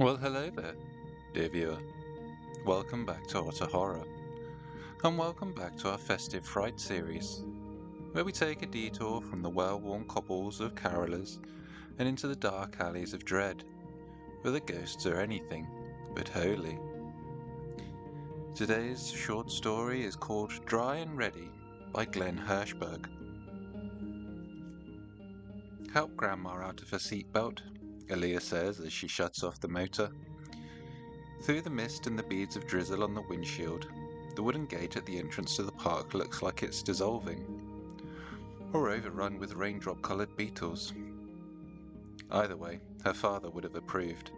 Well, hello there, dear viewer. Welcome back to Otter Horror, and welcome back to our festive Fright series, where we take a detour from the well-worn cobbles of carolers and into the dark alleys of dread, where the ghosts are anything but holy. Today's short story is called Dry and Ready by Glen Hirshberg. Help Grandma out of her seatbelt, Aaliyah says as she shuts off the motor. Through the mist and the beads of drizzle on the windshield, the wooden gate at the entrance to the park looks like it's dissolving, or overrun with raindrop-coloured beetles. Either way, her father would have approved.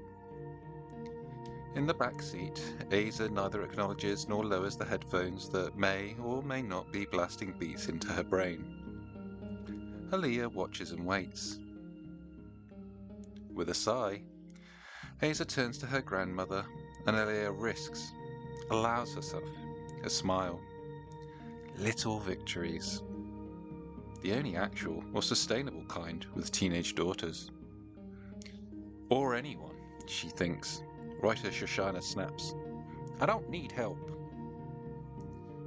In the back seat, Asa neither acknowledges nor lowers the headphones that may or may not be blasting beats into her brain. Aaliyah watches and waits. With a sigh, Asa turns to her grandmother, and Aaliyah allows herself, a smile. Little victories. The only actual or sustainable kind with teenage daughters. Or anyone, she thinks, right as Shoshana snaps. I don't need help.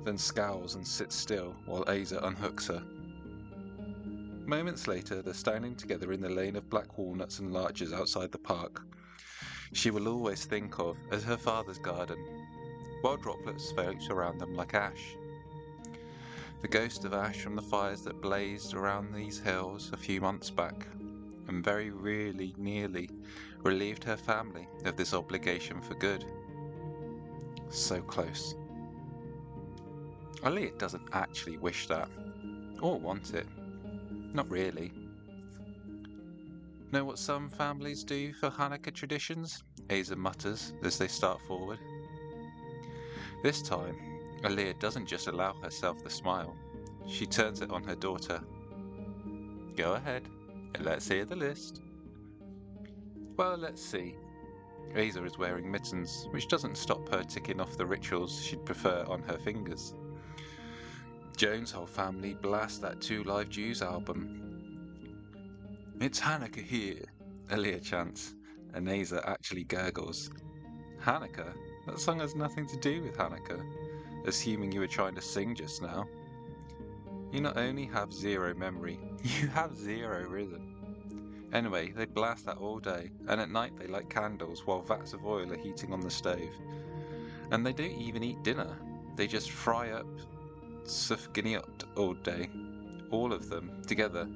Then scowls and sits still while Asa unhooks her. Moments later, they're standing together in the lane of black walnuts and larches outside the park. She will always think of as her father's garden, while droplets float around them like ash. The ghost of ash from the fires that blazed around these hills a few months back, and very really nearly relieved her family of this obligation for good. So close. Aaliyah doesn't actually wish that, or want it. Not really. Know what some families do for Hannukah traditions? Asa mutters as they start forward. This time, Aaliyah doesn't just allow herself the smile. She turns it on her daughter. Go ahead, and let's hear the list. Well, let's see. Asa is wearing mittens, which doesn't stop her ticking off the rituals she'd prefer on her fingers. Joan's whole family blast that Two Live Jews album. It's Hannukah here, Aaliyah chants, and Asa actually gurgles. Hannukah? That song has nothing to do with Hannukah, assuming you were trying to sing just now. You not only have zero memory, you have zero rhythm. Anyway, they blast that all day, and at night they light candles while vats of oil are heating on the stove. And they don't even eat dinner, they just fry up sufganiot all day, all of them together,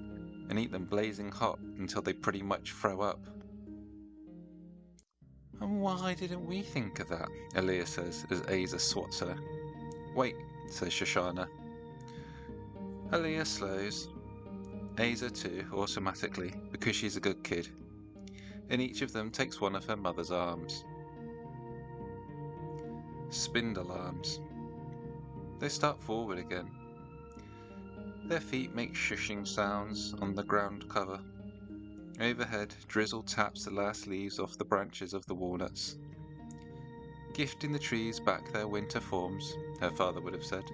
and eat them blazing hot until they pretty much throw up. And why didn't we think of that? Aaliyah says as Asa swats her. Wait, says Shoshana. Aaliyah slows. Asa too, automatically, because she's a good kid. And each of them takes one of her mother's arms. Spindle arms. They start forward again. Their feet make shushing sounds on the ground cover. Overhead, drizzle taps the last leaves off the branches of the walnuts. Gifting the trees back their winter forms, her father would have said.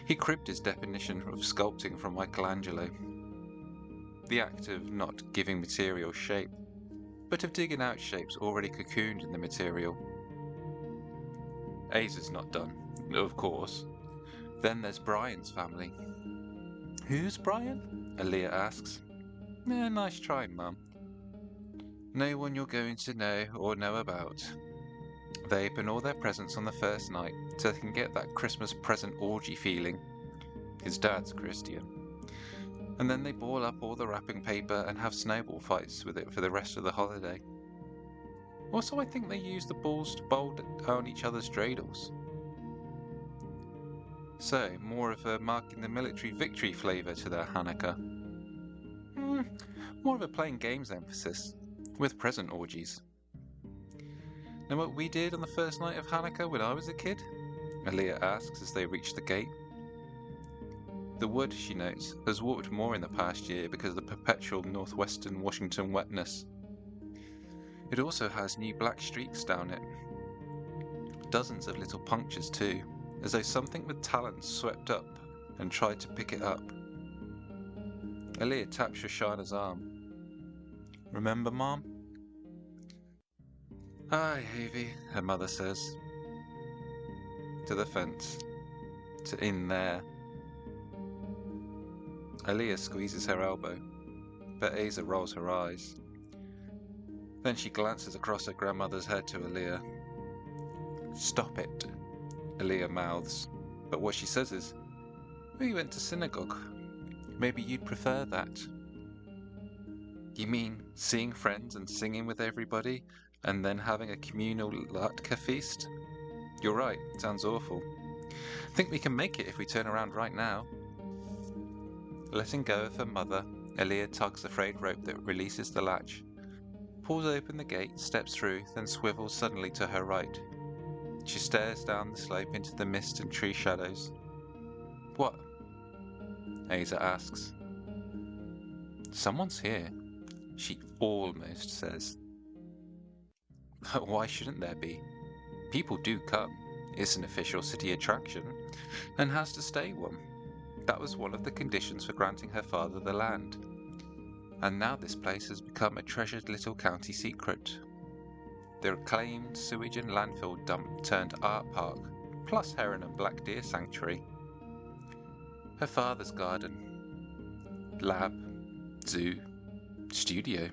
He cribbed his definition of sculpting from Michelangelo. The act of not giving material shape, but of digging out shapes already cocooned in the material. Asa's not done, of course. Then there's Brian's family. Who's Brian? Aaliyah asks. Nice try, Mum. No one you're going to know or know about. They open all their presents on the first night so they can get that Christmas present orgy feeling. His dad's Christian. And then they ball up all the wrapping paper and have snowball fights with it for the rest of the holiday. Also, I think they use the balls to bowl down each other's dreidels. So, more of a marking the military victory flavour to their Hannukah. More of a playing games emphasis, with present orgies. Know what we did on the first night of Hannukah when I was a kid? Aaliyah asks as they reach the gate. The wood, she notes, has warped more in the past year because of the perpetual northwestern Washington wetness. It also has new black streaks down it. Dozens of little punctures too, as though something with talons swept up and tried to pick it up. Aaliyah taps Shoshana's arm. Remember, Mom? "Hi, Havy," her mother says. To the fence. To in there. Aaliyah squeezes her elbow, but Asa rolls her eyes. Then she glances across her grandmother's head to Aaliyah. "Stop it," Aaliyah mouths, but what she says is, "We went to synagogue. Maybe you'd prefer that." "You mean seeing friends and singing with everybody, and then having a communal latke feast?" "You're right, sounds awful. Think we can make it if we turn around right now." Letting go of her mother, Aaliyah tugs the frayed rope that releases the latch, pulls open the gate, steps through, then swivels suddenly to her right. She stares down the slope into the mist and tree shadows. "What?" Asa asks. "Someone's here," she almost says. "Why shouldn't there be? People do come. It's an official city attraction, and has to stay one. That was one of the conditions for granting her father the land. And now this place has become a treasured little county secret. The reclaimed sewage and landfill dump turned art park, plus heron and black deer sanctuary. Her father's garden, lab, zoo, studio,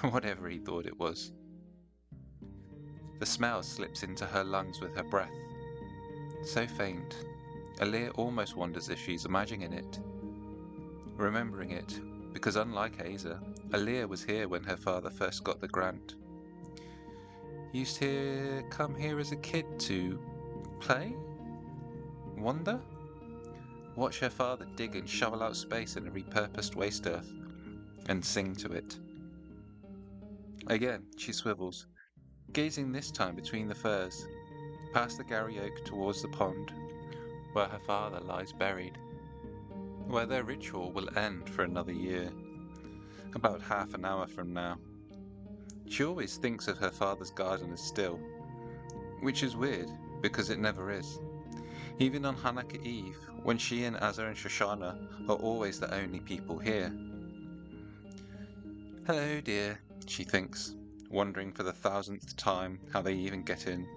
whatever he thought it was." The smell slips into her lungs with her breath. So faint, Aaliyah almost wonders if she's imagining it. Remembering it, because unlike Asa, Aaliyah was here when her father first got the grant. Used to come here as a kid to play? Wander? Watch her father dig and shovel out space in a repurposed waste earth, and sing to it. Again, she swivels, gazing this time between the firs, past the Gary Oak towards the pond, where her father lies buried, where their ritual will end for another year, about half an hour from now. She always thinks of her father's garden as still, which is weird, because it never is. Even on Hannukah Eve, when she and Azza and Shoshana are always the only people here. "Hello, dear," she thinks, wondering for the 1000th time how they even get in.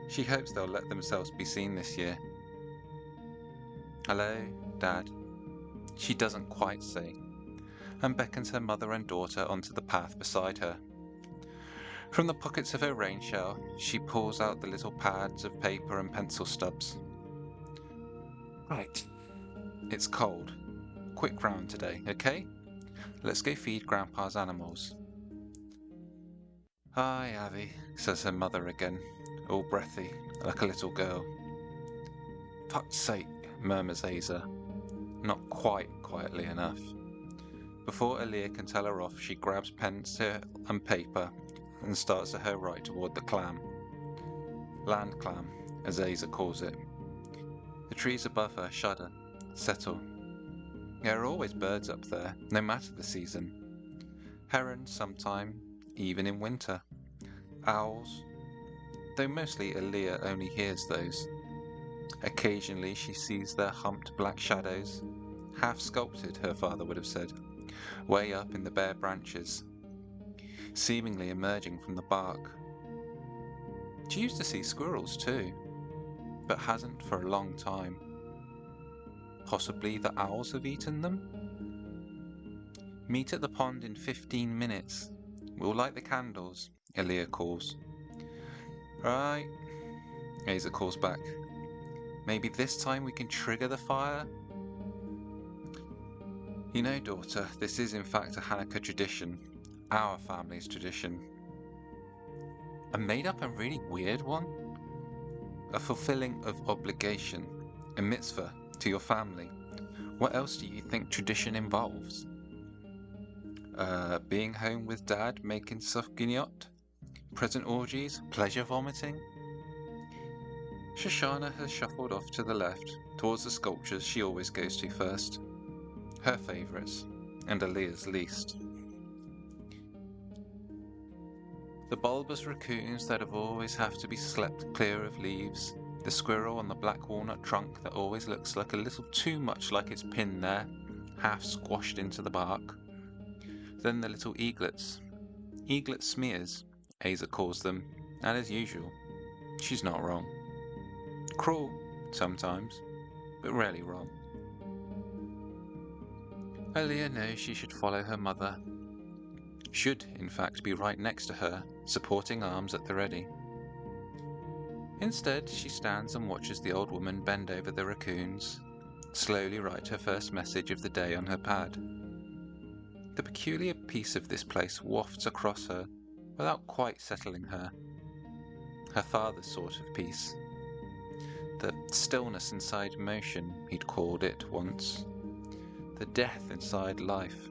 She hopes they'll let themselves be seen this year. "Hello, Dad," she doesn't quite say, and beckons her mother and daughter onto the path beside her. From the pockets of her rain shell, she pulls out the little pads of paper and pencil stubs. "Right. It's cold. Quick round today, okay? Let's go feed Grandpa's animals." "Hi, Avi," says her mother again, all breathy, like a little girl. "Fuck's sake," murmurs Asa, not quite quietly enough. Before Aaliyah can tell her off, she grabs pencil and paper and starts at her right toward the clam. Land clam, as Asa calls it. The trees above her shudder, settle. There are always birds up there, no matter the season. Herons sometime, even in winter. Owls, though mostly Aaliyah only hears those. Occasionally she sees their humped black shadows, half sculpted, her father would have said, way up in the bare branches, seemingly emerging from the bark. She used to see squirrels too, but hasn't for a long time. Possibly the owls have eaten them? "Meet at the pond in 15 minutes. We'll light the candles," Aaliyah calls. "Right," Asa calls back. "Maybe this time we can trigger the fire?" "You know, daughter, this is in fact a Hannukah tradition. Our family's tradition. A made-up and really weird one? A fulfilling of obligation, a mitzvah to your family. What else do you think tradition involves? Being home with Dad, making sufganiyot? Present orgies? Pleasure vomiting?" Shoshana has shuffled off to the left, towards the sculptures she always goes to first. Her favourites, and Aaliyah's least. The bulbous raccoons that always have to be slept clear of leaves, the squirrel on the black walnut trunk that always looks like a little too much like it's pinned there, half squashed into the bark. Then the little eaglets. Eaglet smears, Asa calls them, and as usual, she's not wrong. Cruel, sometimes, but rarely wrong. Aaliyah knows she should follow her mother. Should, in fact, be right next to her, supporting arms at the ready. Instead, she stands and watches the old woman bend over the raccoons, slowly write her first message of the day on her pad. The peculiar peace of this place wafts across her without quite settling her. Her father's sort of peace. The stillness inside motion, he'd called it once. The death inside life,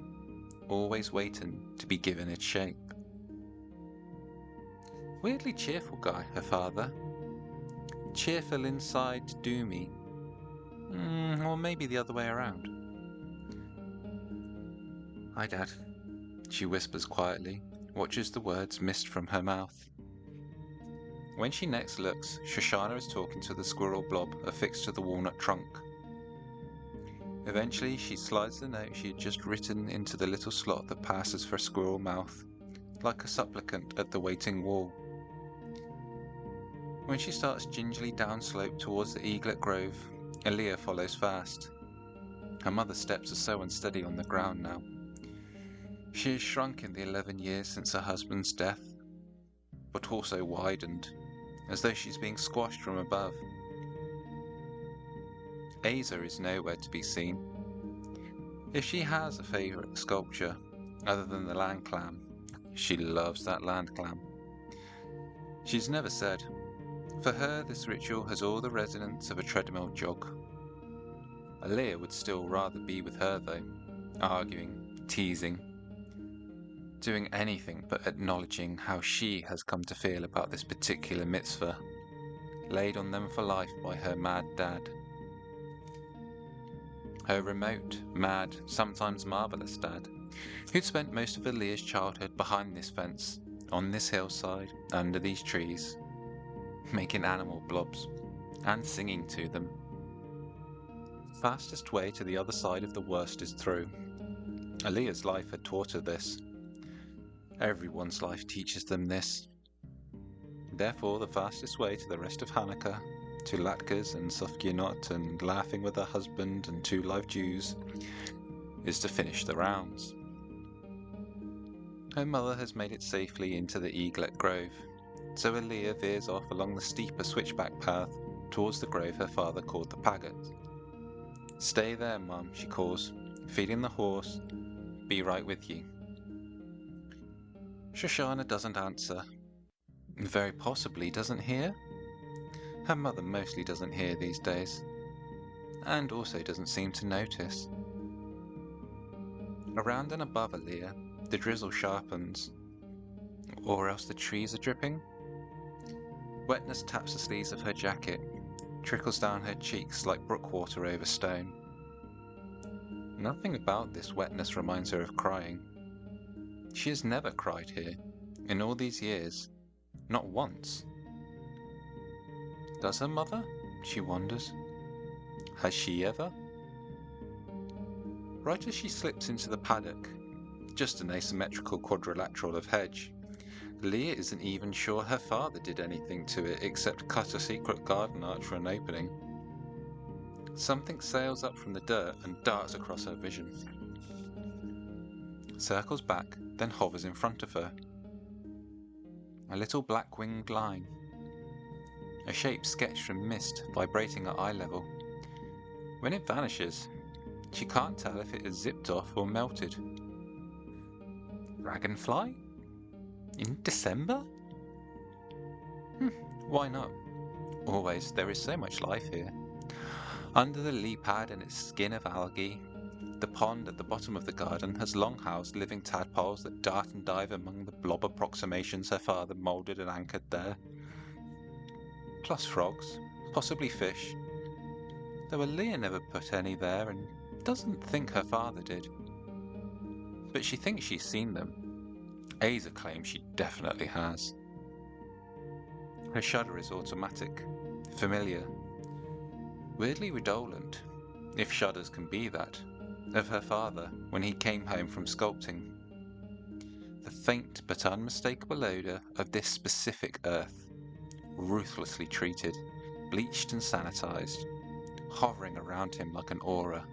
always waiting to be given its shape. Weirdly cheerful guy, her father. Cheerful inside, doomy. Or maybe the other way around. Hi, Dad, she whispers quietly, watches the words mist from her mouth. When she next looks, Shoshana is talking to the squirrel blob affixed to the walnut trunk. Eventually, she slides the note she had just written into the little slot that passes for squirrel mouth, like a supplicant at the waiting wall. When she starts gingerly downslope towards the eaglet grove, Aaliyah follows fast. Her mother's steps are so unsteady on the ground now. She has shrunk in the 11 years since her husband's death, but also widened, as though she's being squashed from above. Asa is nowhere to be seen. If she has a favourite sculpture, other than the land clam, she loves that land clam. She's never said. For her, this ritual has all the resonance of a treadmill jog. Aaliyah would still rather be with her though, arguing, teasing, doing anything but acknowledging how she has come to feel about this particular mitzvah, laid on them for life by her mad dad. Her remote, mad, sometimes marvellous dad, who'd spent most of Aaliyah's childhood behind this fence, on this hillside, under these trees, making animal blobs, and singing to them. Fastest way to the other side of the worst is through. Aaliyah's life had taught her this. Everyone's life teaches them this. Therefore, the fastest way to the rest of Hannukah, to latkes and sufganot and laughing with her husband and 2 live Jews, is to finish the rounds. Her mother has made it safely into the eaglet grove, so Aaliyah veers off along the steeper switchback path towards the grove her father called the Paggot. Stay there, Mum, she calls, feeding the horse. Be right with you. Shoshana doesn't answer. Very possibly doesn't hear. Her mother mostly doesn't hear these days, and also doesn't seem to notice. Around and above Aaliyah, the drizzle sharpens, or else the trees are dripping. Wetness taps the sleeves of her jacket, trickles down her cheeks like brook water over stone. Nothing about this wetness reminds her of crying. She has never cried here, in all these years, not once. Does her mother? She wonders. Has she ever? Right as she slips into the paddock, just an asymmetrical quadrilateral of hedge, Aaliyah isn't even sure her father did anything to it except cut a secret garden arch for an opening. Something sails up from the dirt and darts across her vision. Circles back, then hovers in front of her. A little black-winged line. A shape sketched from mist vibrating at eye level. When it vanishes, she can't tell if it has zipped off or melted. Dragonfly? In December? Why not? Always, there is so much life here. Under the lily pad and its skin of algae, the pond at the bottom of the garden has long housed living tadpoles that dart and dive among the blob approximations her father moulded and anchored there. Plus frogs, possibly fish, though Aaliyah never put any there and doesn't think her father did. But she thinks she's seen them. Asa claims she definitely has. Her shudder is automatic, familiar, weirdly redolent, if shudders can be that, of her father when he came home from sculpting. The faint but unmistakable odour of this specific earth, ruthlessly treated, bleached and sanitized, hovering around him like an aura.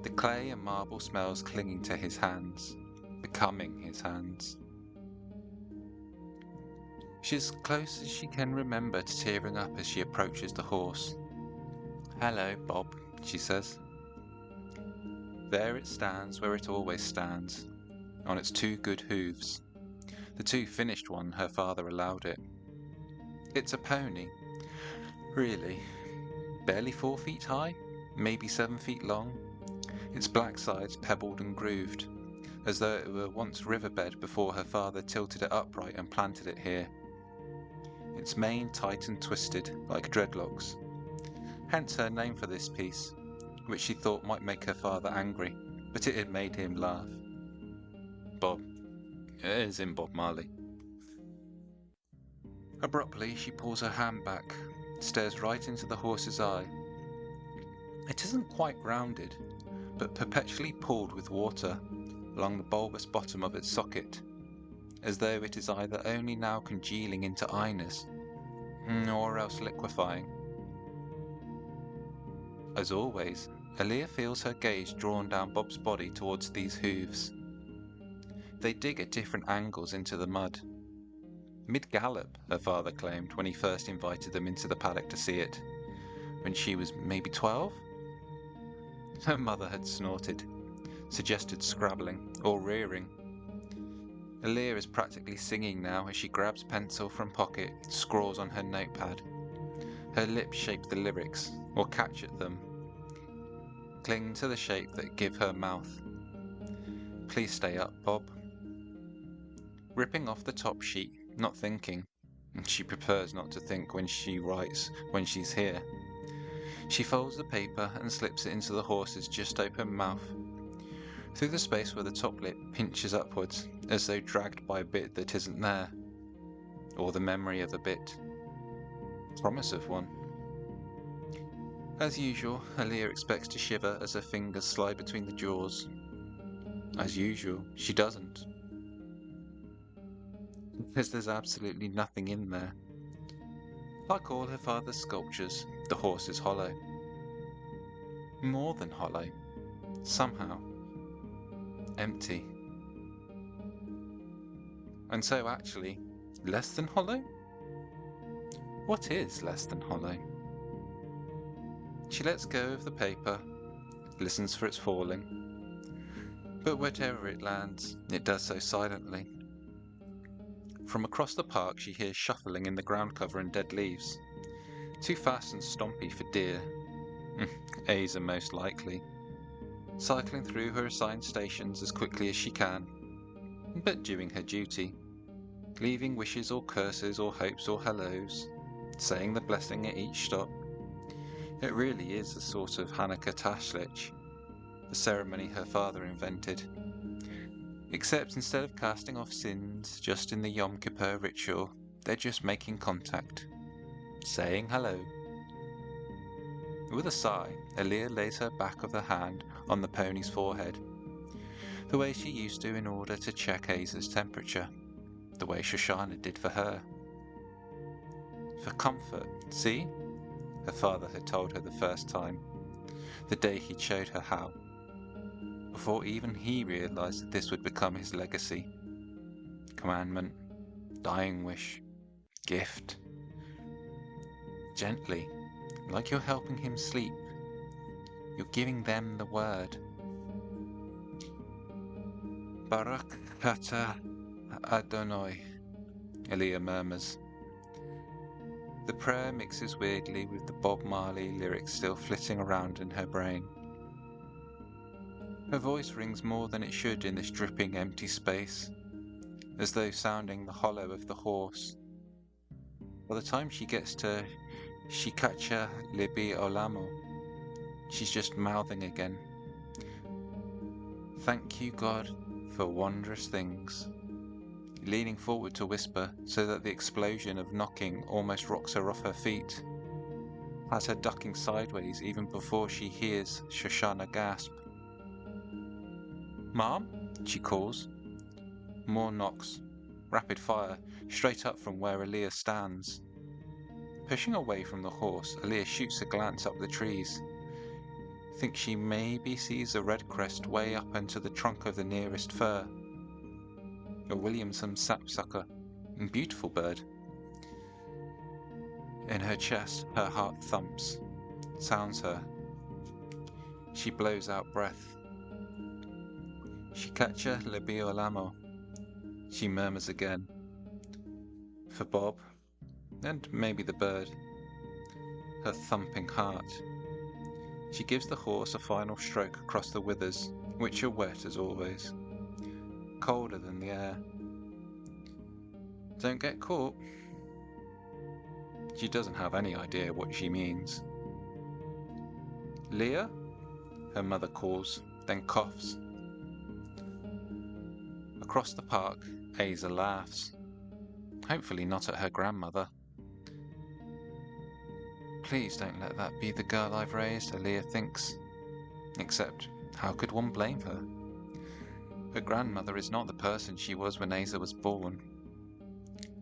The clay and marble smells clinging to his hands, becoming his hands. She's close as she can remember to tearing up as she approaches the horse. "Hello, Bob," she says. There it stands where it always stands, on its two good hooves, the two finished one her father allowed it. It's a pony, really, barely 4 feet high, maybe 7 feet long, its black sides pebbled and grooved, as though it were once riverbed before her father tilted it upright and planted it here. Its mane tight and twisted, like dreadlocks, hence her name for this piece, which she thought might make her father angry, but it had made him laugh. Bob, as in Bob Marley. Abruptly, she pulls her hand back, stares right into the horse's eye. It isn't quite rounded, but perpetually pooled with water along the bulbous bottom of its socket, as though it is either only now congealing into eye-ness, or else liquefying. As always, Aaliyah feels her gaze drawn down Bob's body towards these hooves. They dig at different angles into the mud. Mid-gallop, her father claimed when he first invited them into the paddock to see it, when she was maybe 12? Her mother had snorted, suggested scrabbling or rearing. Aaliyah is practically singing now as she grabs pencil from pocket, scrawls on her notepad. Her lips shape the lyrics, or catch at them, cling to the shape that give her mouth. Please stay up, Bob. Ripping off the top sheet, not thinking. She prefers not to think when she writes, when she's here. She folds the paper and slips it into the horse's just open mouth, through the space where the top lip pinches upwards, as though dragged by a bit that isn't there, or the memory of a bit. Promise of one. As usual, Aaliyah expects to shiver as her fingers slide between the jaws. As usual, she doesn't. Because there's absolutely nothing in there. Like all her father's sculptures, the horse is hollow. More than hollow. Somehow. Empty. And so actually, less than hollow? What is less than hollow? She lets go of the paper, listens for its falling. But wherever it lands, it does so silently. From across the park she hears shuffling in the ground cover and dead leaves. Too fast and stompy for deer. A's are most likely. Cycling through her assigned stations as quickly as she can, but doing her duty. Leaving wishes or curses or hopes or hellos, saying the blessing at each stop. It really is a sort of Hannukah Tashlich, the ceremony her father invented. Except instead of casting off sins just in the Yom Kippur ritual, they're just making contact, saying hello. With a sigh, Aaliyah lays her back of the hand on the pony's forehead, the way she used to in order to check Aza's temperature, the way Shoshana did for her. For comfort, see? Her father had told her the first time, the day he showed her how, before even he realized that this would become his legacy. Commandment, dying wish, gift. Gently, like you're helping him sleep. You're giving them the word. Barak Kata Adonai, Aaliyah murmurs. The prayer mixes weirdly with the Bob Marley lyrics still flitting around in her brain. Her voice rings more than it should in this dripping empty space, as though sounding the hollow of the horse. By the time she gets to Shikacha Libi Olamo, she's just mouthing again. Thank you, God, for wondrous things. Leaning forward to whisper so that the explosion of knocking almost rocks her off her feet, has her ducking sideways even before she hears Shoshana gasp. Mom? She calls. More knocks. Rapid fire, straight up from where Aaliyah stands. Pushing away from the horse, Aaliyah shoots a glance up the trees. Thinks she maybe sees a red crest way up into the trunk of the nearest fir. A Williamson sapsucker. Beautiful bird. In her chest, her heart thumps. Sounds her. She blows out breath. She catcha le biolamo. She murmurs again. For Bob, and maybe the bird. Her thumping heart. She gives the horse a final stroke across the withers, which are wet as always. Colder than the air. Don't get caught. She doesn't have any idea what she means. Leah? Her mother calls, then coughs. Across the park, Asa laughs. Hopefully not at her grandmother. Please don't let that be the girl I've raised, Aaliyah thinks. Except, how could one blame her? Her grandmother is not the person she was when Asa was born.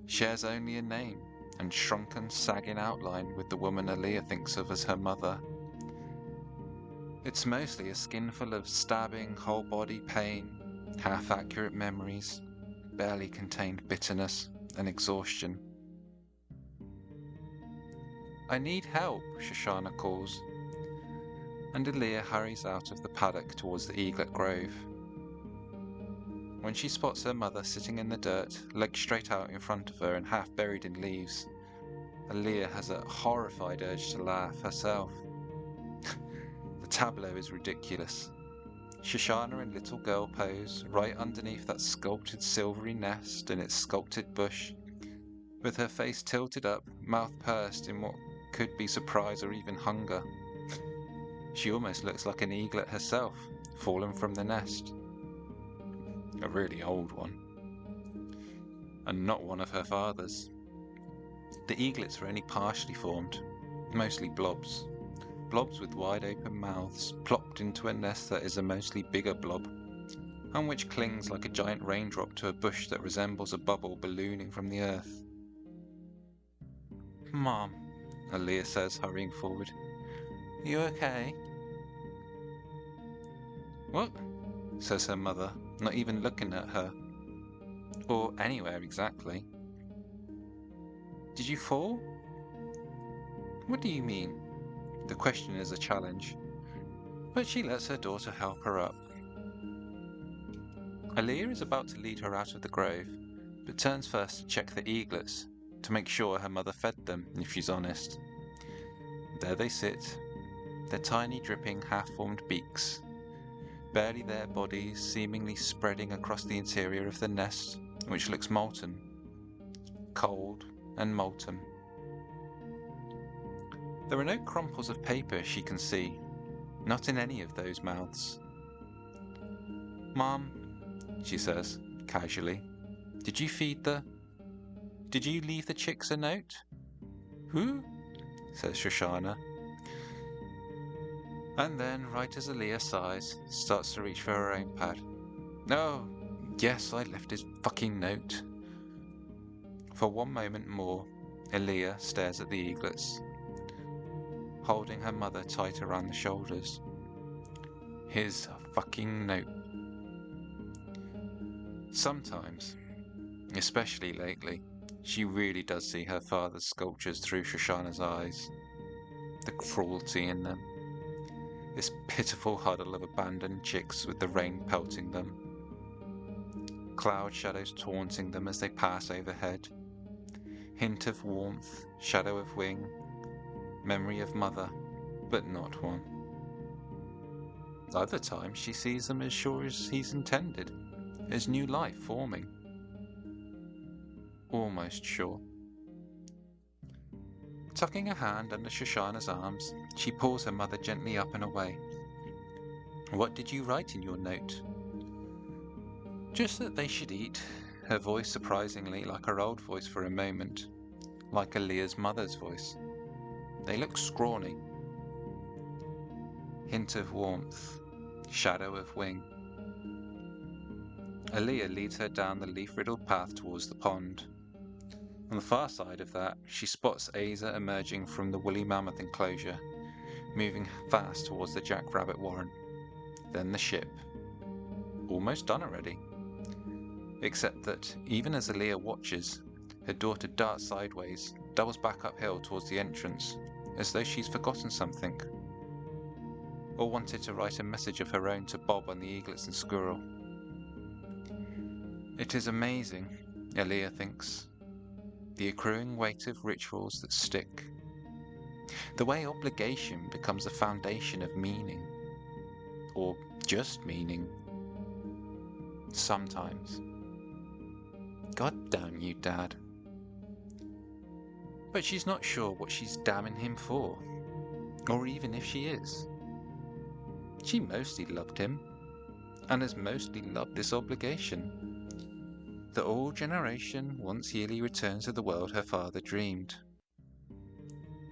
Shares only a name and shrunken, sagging outline with the woman Aaliyah thinks of as her mother. It's mostly a skin full of stabbing, whole-body pain, half-accurate memories, barely contained bitterness and exhaustion. I need help, Shoshana calls, and Aaliyah hurries out of the paddock towards the Eaglet Grove. When she spots her mother sitting in the dirt, legs straight out in front of her and half buried in leaves, Aaliyah has a horrified urge to laugh herself. The tableau is ridiculous. Shoshana in little girl pose, right underneath that sculpted silvery nest and its sculpted bush, with her face tilted up, mouth pursed in what could be surprise or even hunger. She almost looks like an eaglet herself, fallen from the nest. A really old one. And not one of her father's. The eaglets are only partially formed, mostly blobs. Blobs with wide open mouths, plopped into a nest that is a mostly bigger blob, and which clings like a giant raindrop to a bush that resembles a bubble ballooning from the earth. Mom, Aaliyah says, hurrying forward. You okay? What? Says her mother, not even looking at her. Or anywhere exactly. Did you fall? What do you mean? The question is a challenge, but she lets her daughter help her up. Aaliyah is about to lead her out of the grove, but turns first to check the eaglets, to make sure her mother fed them, if she's honest. There they sit, their tiny dripping half-formed beaks, barely their bodies seemingly spreading across the interior of the nest, which looks molten. Cold and molten. There are no crumples of paper she can see, not in any of those mouths. Mom, she says, casually, did you leave the chicks a note? Who? Says Shoshana. And then, right as Aaliyah sighs, starts to reach for her own pad. Oh, yes, I left his fucking note. For one moment more, Aaliyah stares at the eaglets, holding her mother tight around the shoulders. His fucking note. Sometimes, especially lately, she really does see her father's sculptures through Shoshana's eyes. The cruelty in them. This pitiful huddle of abandoned chicks with the rain pelting them. Cloud shadows taunting them as they pass overhead. Hint of warmth, shadow of wing, memory of mother, but not one. Other times she sees them as sure as he's intended, as new life forming. Almost sure. Tucking a hand under Shoshana's arms, she pulls her mother gently up and away. What did you write in your note? Just that they should eat, her voice surprisingly like her old voice for a moment, like Aaliyah's mother's voice. They look scrawny. Hint of warmth, shadow of wing. Aaliyah leads her down the leaf-riddled path towards the pond. On the far side of that, she spots Asa emerging from the woolly mammoth enclosure, moving fast towards the jackrabbit warren. Then the ship. Almost done already. Except that, even as Aaliyah watches, her daughter darts sideways, doubles back uphill towards the entrance, as though she's forgotten something, or wanted to write a message of her own to Bob on the eaglets and squirrel. It is amazing, Aaliyah thinks, the accruing weight of rituals that stick. The way obligation becomes the foundation of meaning. Or just meaning. Sometimes. God damn you, Dad. But she's not sure what she's damning him for, or even if she is. She mostly loved him, and has mostly loved this obligation. The all-generation, once-yearly return to the world her father dreamed.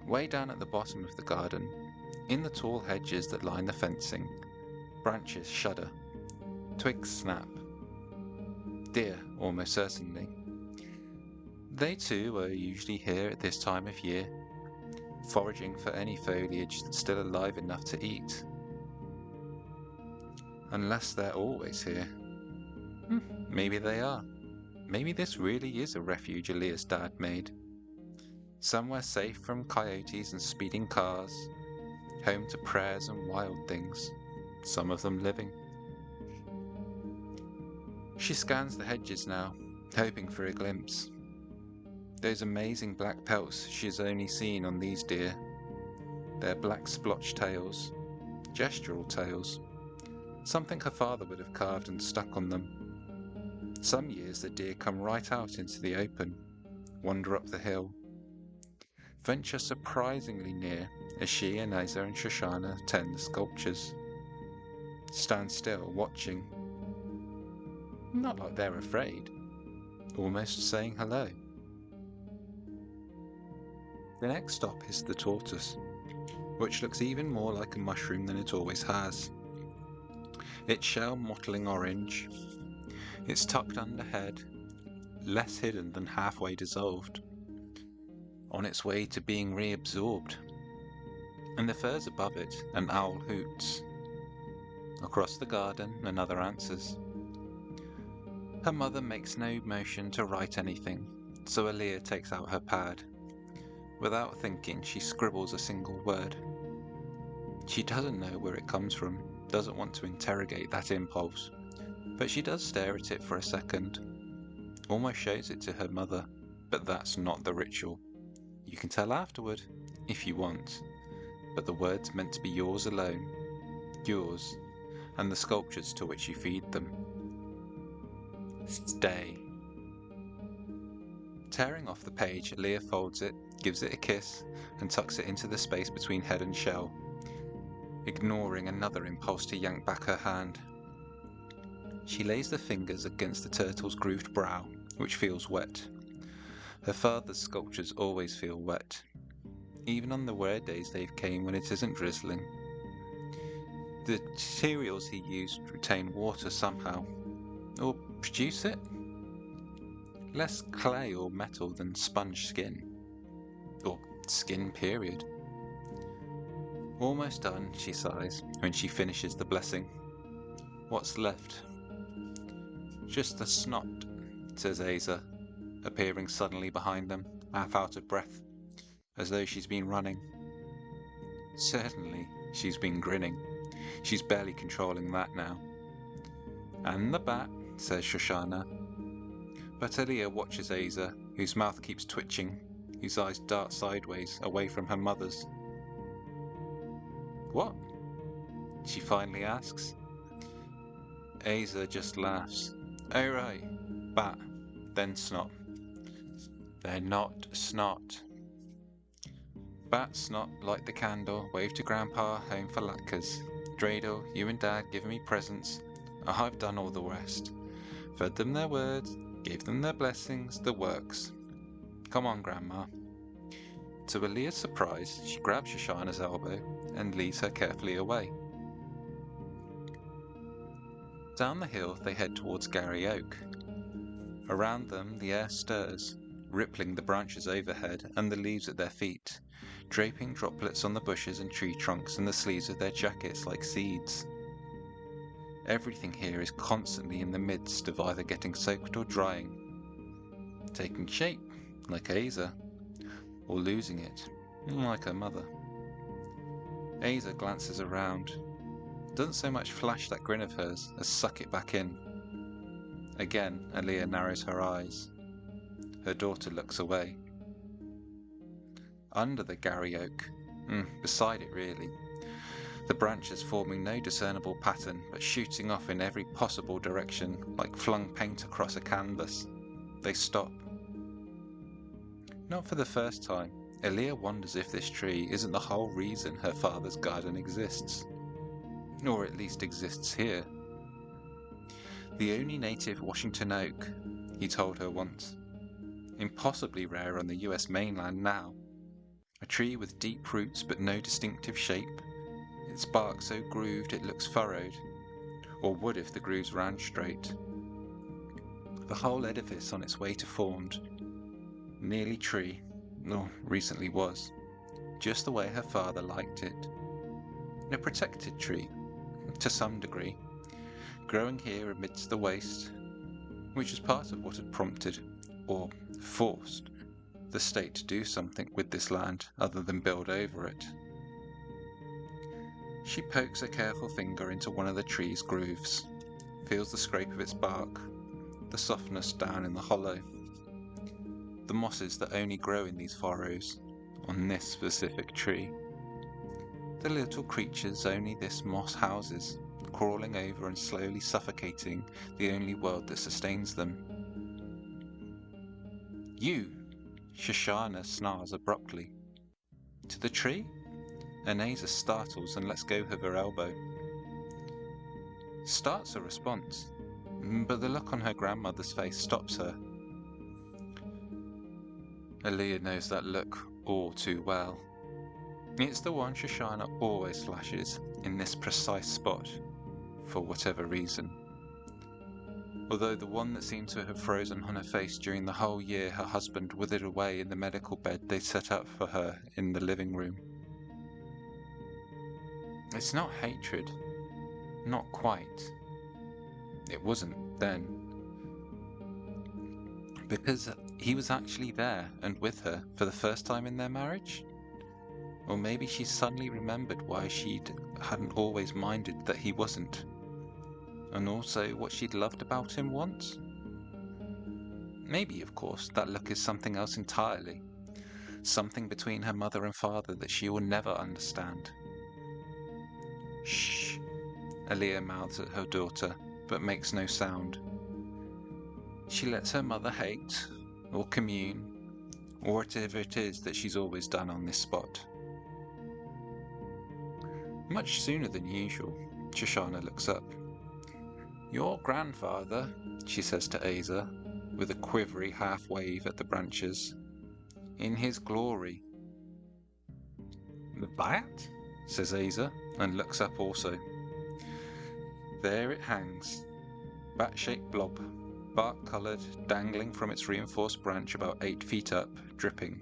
Way down at the bottom of the garden, in the tall hedges that line the fencing, branches shudder, twigs snap. Deer, almost certainly. They too are usually here at this time of year, foraging for any foliage that's still alive enough to eat. Unless they're always here. Maybe they are. Maybe this really is a refuge Aaliyah's dad made. Somewhere safe from coyotes and speeding cars, home to prayers and wild things, some of them living. She scans the hedges now, hoping for a glimpse. Those amazing black pelts she's only seen on these deer. Their black splotched tails, gestural tails, something her father would have carved and stuck on them. Some years the deer come right out into the open, wander up the hill, venture surprisingly near as she and Asa and Shoshana tend the sculptures. Stand still, watching. Not like they're afraid, almost saying hello. The next stop is the tortoise, which looks even more like a mushroom than it always has. Its shell mottling orange, its tucked under head, less hidden than halfway dissolved, on its way to being reabsorbed. And the firs above it, an owl hoots. Across the garden, another answers. Her mother makes no motion to write anything, so Aaliyah takes out her pad. Without thinking, she scribbles a single word. She doesn't know where it comes from, doesn't want to interrogate that impulse, but she does stare at it for a second. Almost shows it to her mother, but that's not the ritual. You can tell afterward, if you want, but the word's meant to be yours alone, yours, and the sculptures to which you feed them. Stay. Tearing off the page, Aaliyah folds it, gives it a kiss, and tucks it into the space between head and shell, ignoring another impulse to yank back her hand. She lays the fingers against the turtle's grooved brow, which feels wet. Her father's sculptures always feel wet, even on the rare days they've came when it isn't drizzling. The materials he used retain water somehow, or produce it? Less clay or metal than sponge skin. Or skin, period. Almost done, she sighs, when she finishes the blessing. What's left? Just the snot, says Asa, appearing suddenly behind them, half out of breath, as though she's been running. Certainly, she's been grinning. She's barely controlling that now. And the bat, says Shoshana. But Aaliyah watches Asa, whose mouth keeps twitching, whose eyes dart sideways, away from her mother's. What? She finally asks. Asa just laughs. Oh right, bat, then snot. They're not snot. Bat snot, light the candle, wave to Grandpa, home for latkes. Dreidel, you and Dad giving me presents. I've done all the rest. Fed them their words, gave them their blessings, the works. Come on, Grandma. To Aaliyah's surprise, she grabs Shoshana's elbow and leads her carefully away. Down the hill they head towards Gary Oak. Around them the air stirs, rippling the branches overhead and the leaves at their feet, draping droplets on the bushes and tree trunks and the sleeves of their jackets like seeds. Everything here is constantly in the midst of either getting soaked or drying, taking shape, like Aza, or losing it, like her mother. Aza glances around, doesn't so much flash that grin of hers as suck it back in. Again, Aaliyah narrows her eyes. Her daughter looks away. Under the Gary Oak, beside it really, the branches forming no discernible pattern but shooting off in every possible direction like flung paint across a canvas. They stop. Not for the first time, Aaliyah wonders if this tree isn't the whole reason her father's garden exists. Or at least exists here. The only native Washington oak, he told her once. Impossibly rare on the US mainland now. A tree with deep roots but no distinctive shape, its bark so grooved it looks furrowed, or would if the grooves ran straight. The whole edifice on its way to formed, nearly tree, or recently was, just the way her father liked it. A protected tree, to some degree, growing here amidst the waste, which was part of what had prompted, or forced, the state to do something with this land other than build over it. She pokes a careful finger into one of the tree's grooves, feels the scrape of its bark, the softness down in the hollow, the mosses that only grow in these furrows, on this specific tree. The little creatures only this moss houses, crawling over and slowly suffocating the only world that sustains them. You, Shoshana snarls abruptly. To the tree? Aza startles and lets go of her elbow. Starts a response, but the look on her grandmother's face stops her. Aaliyah knows that look all too well. It's the one Shoshana always flashes in this precise spot, for whatever reason. Although the one that seemed to have frozen on her face during the whole year her husband withered away in the medical bed they set up for her in the living room. It's not hatred. Not quite. It wasn't then. Because he was actually there and with her for the first time in their marriage? Or maybe she suddenly remembered why she hadn't always minded that he wasn't. And also what she'd loved about him once? Maybe, of course, that look is something else entirely. Something between her mother and father that she will never understand. Shh, Aaliyah mouths at her daughter, but makes no sound. She lets her mother hate, or commune, or whatever it is that she's always done on this spot. Much sooner than usual, Shoshana looks up. Your grandfather, she says to Aza, with a quivery half-wave at the branches. In his glory. That? Says Aza, and looks up also. There it hangs. Bat-shaped blob, bark-coloured, dangling from its reinforced branch about 8 feet up, dripping.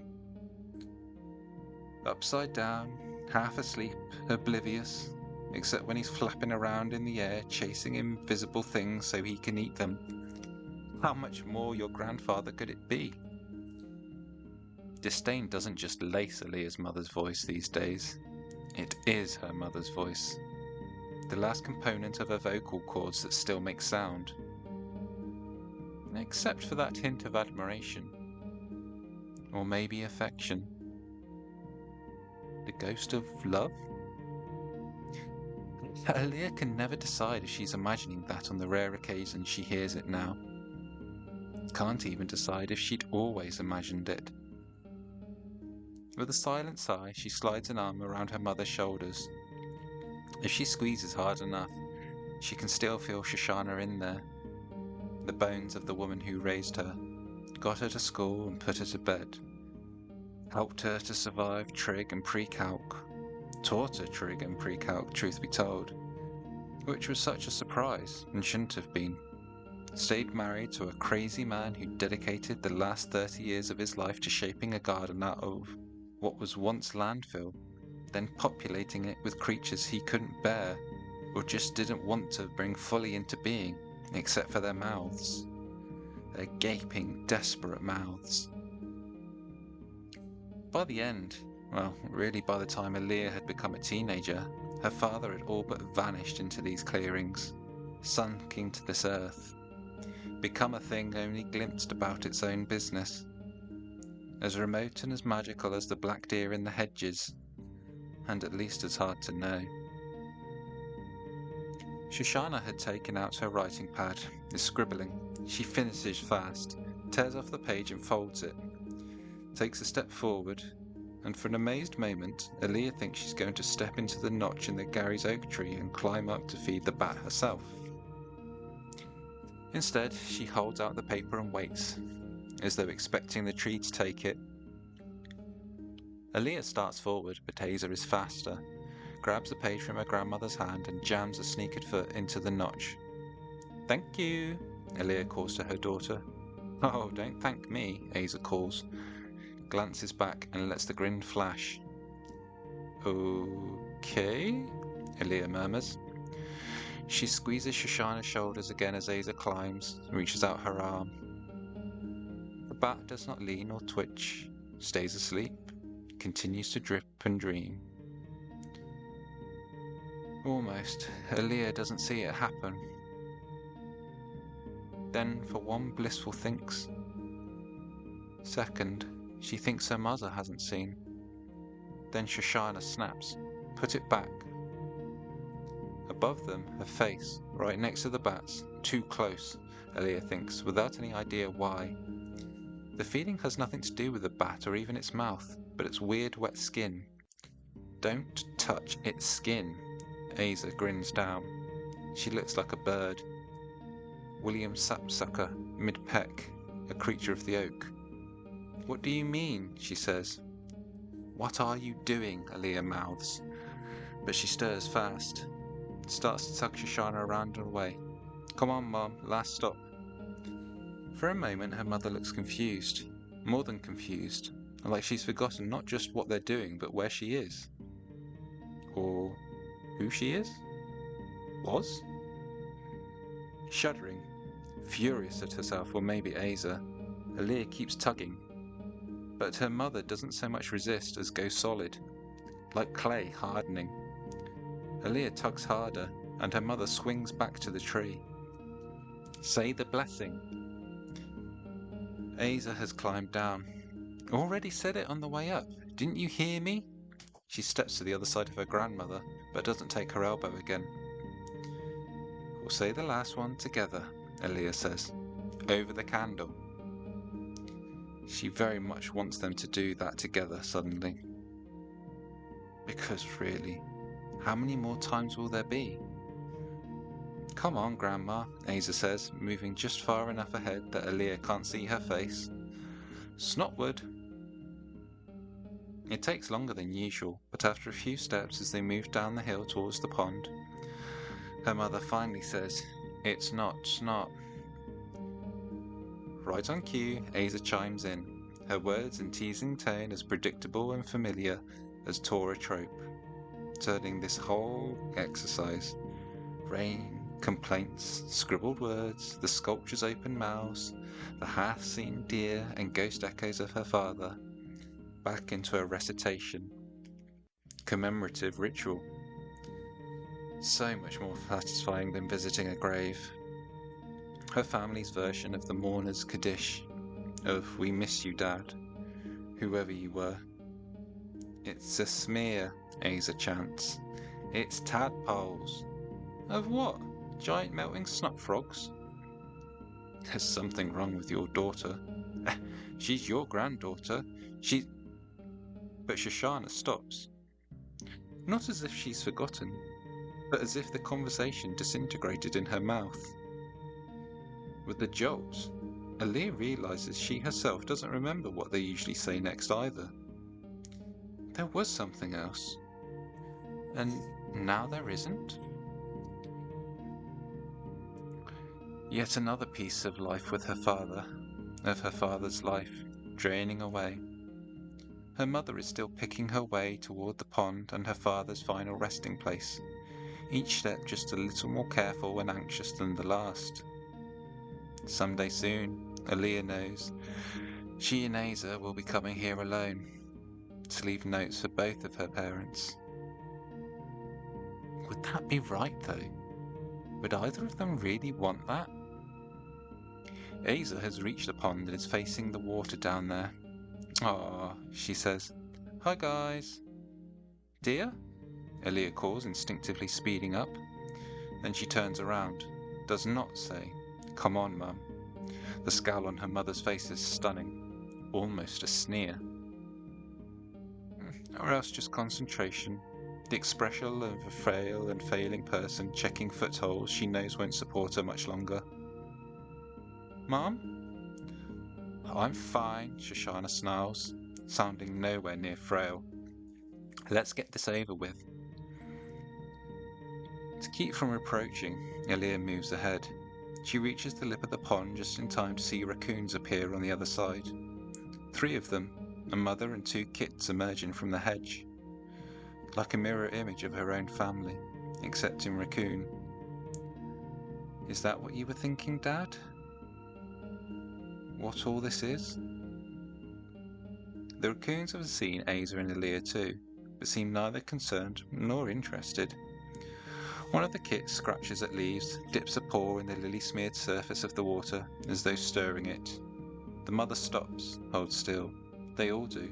Upside down, half asleep, oblivious, except when he's flapping around in the air, chasing invisible things so he can eat them. How much more your grandfather could it be? Disdain doesn't just lace Aaliyah's mother's voice these days. It is her mother's voice. The last component of her vocal cords that still make sound. Except for that hint of admiration. Or maybe affection. The ghost of love? Aaliyah can never decide if she's imagining that on the rare occasion she hears it now. Can't even decide if she'd always imagined it. With a silent sigh, she slides an arm around her mother's shoulders. If she squeezes hard enough, she can still feel Shoshana in there. The bones of the woman who raised her, got her to school and put her to bed. Helped her to survive trig and pre-calc. Taught her trig and pre-calc, truth be told. which was such a surprise and shouldn't have been. Stayed married to a crazy man who dedicated the last 30 years of his life to shaping a garden out of what was once landfill, then populating it with creatures he couldn't bear or just didn't want to bring fully into being, except for their mouths. Their gaping, desperate mouths. By the end, well, really by the time Aaliyah had become a teenager, her father had all but vanished into these clearings, sunk into this earth, become a thing only glimpsed about its own business, as remote and as magical as the black deer in the hedges, and at least as hard to know. Shoshana had taken out her writing pad, is scribbling. She finishes fast, tears off the page and folds it, takes a step forward, and for an amazed moment, Aaliyah thinks she's going to step into the notch in the Gary's oak tree and climb up to feed the bat herself. Instead, she holds out the paper and waits, as though expecting the tree to take it. Aaliyah starts forward, but Aza is faster, grabs the page from her grandmother's hand and jams a sneakered foot into the notch. "Thank you," Aaliyah calls to her daughter. "Oh, don't thank me," Aza calls, glances back and lets the grin flash. "Okay," Aaliyah murmurs. She squeezes Shoshana's shoulders again as Aza climbs, reaches out her arm. The bat does not lean or twitch, stays asleep, continues to drip and dream. Almost, Aaliyah doesn't see it happen. Then, for one blissful thinks. Second, she thinks her mother hasn't seen. Then Shoshana snaps, "Put it back." Above them, her face, right next to the bat's, too close, Aaliyah thinks, without any idea why. The feeling has nothing to do with the bat or even its mouth, but its weird wet skin. "Don't touch its skin," Aza grins down. She looks like a bird. William Sapsucker, mid-peck, a creature of the oak. "What do you mean?" she says. "What are you doing?" Aaliyah mouths. But she stirs fast, starts to tug Shoshana around and away. "Come on, Mom, last stop." For a moment her mother looks confused, more than confused, like she's forgotten not just what they're doing, but where she is. Or who she is? Was? Shuddering, furious at herself, or maybe Aza, Aaliyah keeps tugging. But her mother doesn't so much resist as go solid, like clay hardening. Aaliyah tugs harder, and her mother swings back to the tree. "Say the blessing." Aza has climbed down. "Already said it on the way up. Didn't you hear me?" She steps to the other side of her grandmother, but doesn't take her elbow again. "We'll say the last one together," Aaliyah says, "over the candle." She very much wants them to do that together suddenly. Because really, how many more times will there be? "Come on, Grandma," Aza says, moving just far enough ahead that Aaliyah can't see her face. "Snotwood." It takes longer than usual, but after a few steps as they move down the hill towards the pond, her mother finally says, "It's not snot." Right on cue, Aza chimes in, her words and teasing tone as predictable and familiar as Torah trope, turning this whole exercise, rain, complaints, scribbled words, the sculpture's open mouths, the half-seen deer and ghost echoes of her father, back into a recitation, commemorative ritual. So much more satisfying than visiting a grave. Her family's version of the mourner's Kaddish, of "We miss you, Dad," whoever you were. "It's a smear," Aza chants. "It's tadpoles." "Of what? Giant melting snot frogs?" "There's something wrong with your daughter." "She's your granddaughter. But Shoshana stops. Not as if she's forgotten, but as if the conversation disintegrated in her mouth. With the jolt, Aaliyah realizes she herself doesn't remember what they usually say next either. There was something else, and now there isn't? Yet another piece of life with her father, of her father's life, draining away. Her mother is still picking her way toward the pond and her father's final resting place, each step just a little more careful and anxious than the last. Someday soon, Aaliyah knows, she and Asa will be coming here alone, to leave notes for both of her parents. Would that be right, though? Would either of them really want that? Asa has reached the pond and is facing the water down there. "Ah," she says. "Hi, guys." "Dear?" Aaliyah calls, instinctively speeding up. Then she turns around, does not say, "Come on, Mum." The scowl on her mother's face is stunning, almost a sneer. Or else just concentration, the expression of a frail and failing person checking footholds she knows won't support her much longer. "Mom?" "I'm fine," Shoshana snarls, sounding nowhere near frail. "Let's get this over with." To keep from reproaching, Aaliyah moves ahead. She reaches the lip of the pond just in time to see raccoons appear on the other side. 3 of them, a mother and 2 kits emerging from the hedge. Like a mirror image of her own family, except in raccoon. Is that what you were thinking, Dad? What all this is? The raccoons have seen Asa and Aaliyah too, but seem neither concerned nor interested. One of the kits scratches at leaves, dips a paw in the lily-smeared surface of the water, as though stirring it. The mother stops, holds still. They all do.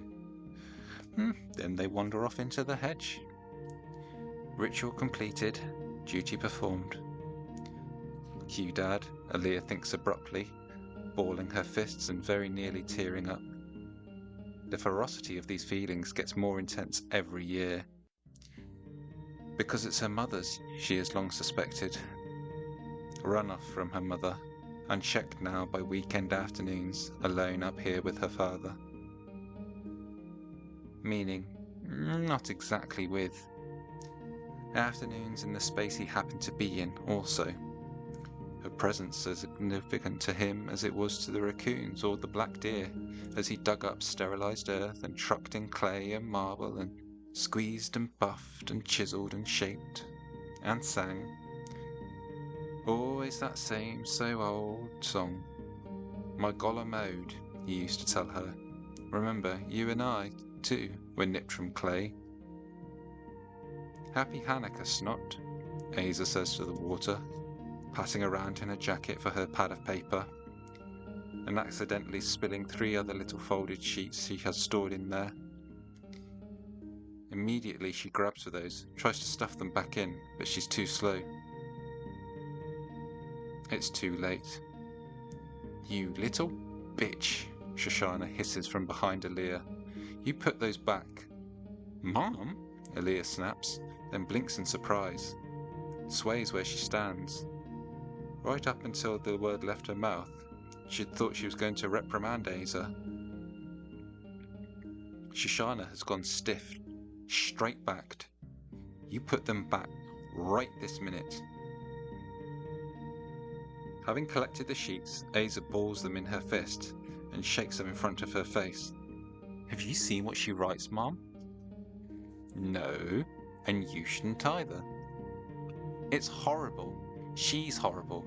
Then they wander off into the hedge. Ritual completed, duty performed. "Cue, Dad," Aaliyah thinks abruptly, balling her fists and very nearly tearing up. The ferocity of these feelings gets more intense every year. Because it's her mother's, she has long suspected. Run off from her mother, unchecked now by weekend afternoons, alone up here with her father. Meaning, not exactly with. Afternoons in the space he happened to be in, also. Her presence as significant to him as it was to the raccoons or the black deer, as he dug up sterilized earth and trucked in clay and marble and squeezed and buffed and chiseled and shaped, and sang. Always that same so old song. "My Gollum ode," he used to tell her. "Remember, you and I, too, were nipped from clay." "Happy Hannukah, Snot," Asa says to the water, patting around in her jacket for her pad of paper, and accidentally spilling 3 other little folded sheets she has stored in there. Immediately she grabs for those, tries to stuff them back in, but she's too slow. It's too late. "You little bitch," Shoshana hisses from behind Aaliyah. "You put those back." "Mom?" Aaliyah snaps, then blinks in surprise, sways where she stands. Right up until the word left her mouth, she'd thought she was going to reprimand Asa. Shoshana has gone stiff, straight-backed. "You put them back right this minute." Having collected the sheets, Asa balls them in her fist and shakes them in front of her face. "Have you seen what she writes, Mom?" "No, and you shouldn't either." "It's horrible. She's horrible."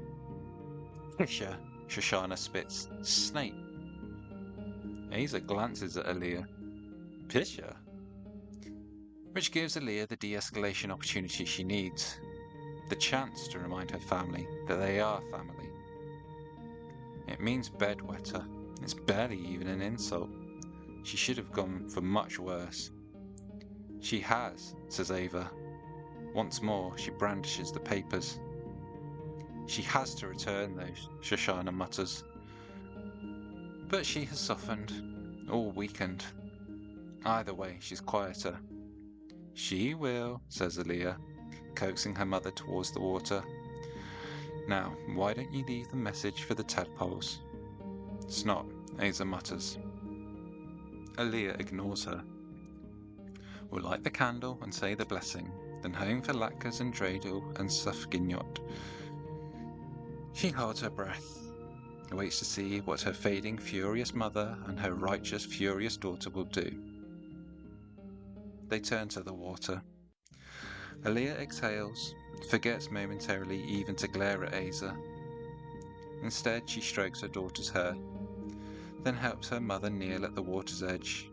"Fisher," Shoshana spits. "Snape." Asa glances at Aaliyah. "Fisher?" Which gives Aaliyah the de-escalation opportunity she needs. The chance to remind her family that they are family. It means bedwetter. It's barely even an insult. She should have gone for much worse. "She has," says Ava. Once more, she brandishes the papers. "She has to return those," Shoshana mutters. But she has softened, or weakened. Either way, she's quieter. "She will," says Aaliyah, coaxing her mother towards the water. "Now, why don't you leave the message for the tadpoles?" "Snot," Asa mutters. Aaliyah ignores her. "We'll light the candle and say the blessing, then home for latkes and dreidel and sufgignot." She holds her breath, waits to see what her fading, furious mother and her righteous, furious daughter will do. They turn to the water. Aaliyah exhales, forgets momentarily even to glare at Asa. Instead, she strokes her daughter's hair, then helps her mother kneel at the water's edge.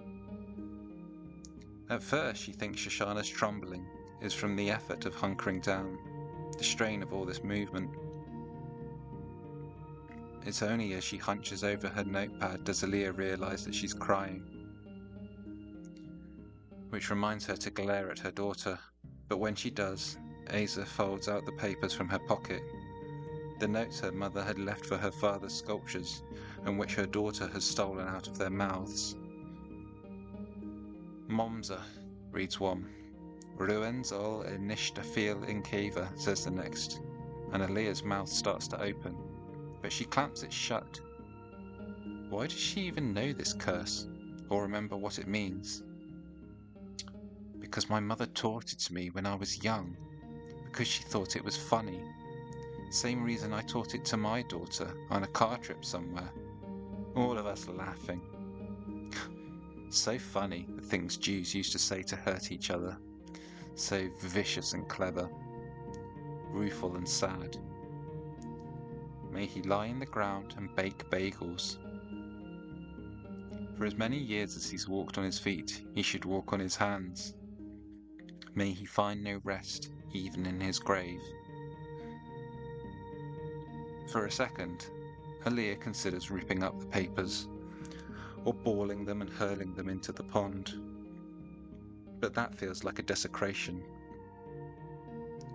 At first, she thinks Shoshana's trembling is from the effort of hunkering down, the strain of all this movement. It's only as she hunches over her notepad does Aaliyah realize that she's crying, which reminds her to glare at her daughter. But when she does, Asa folds out the papers from her pocket, the notes her mother had left for her father's sculptures, and which her daughter has stolen out of their mouths. Momza, reads one. Ruens all nishtafil in Kiva, says the next, and Aaliyah's mouth starts to open, but she clamps it shut. Why does she even know this curse, or remember what it means? Because my mother taught it to me when I was young, because she thought it was funny. Same reason I taught it to my daughter on a car trip somewhere. All of us laughing. So funny, the things Jews used to say to hurt each other. So vicious and clever, rueful and sad. May he lie in the ground and bake bagels. For as many years as he's walked on his feet, he should walk on his hands. May he find no rest, even in his grave. For a second, Aaliyah considers ripping up the papers, or balling them and hurling them into the pond. But that feels like a desecration.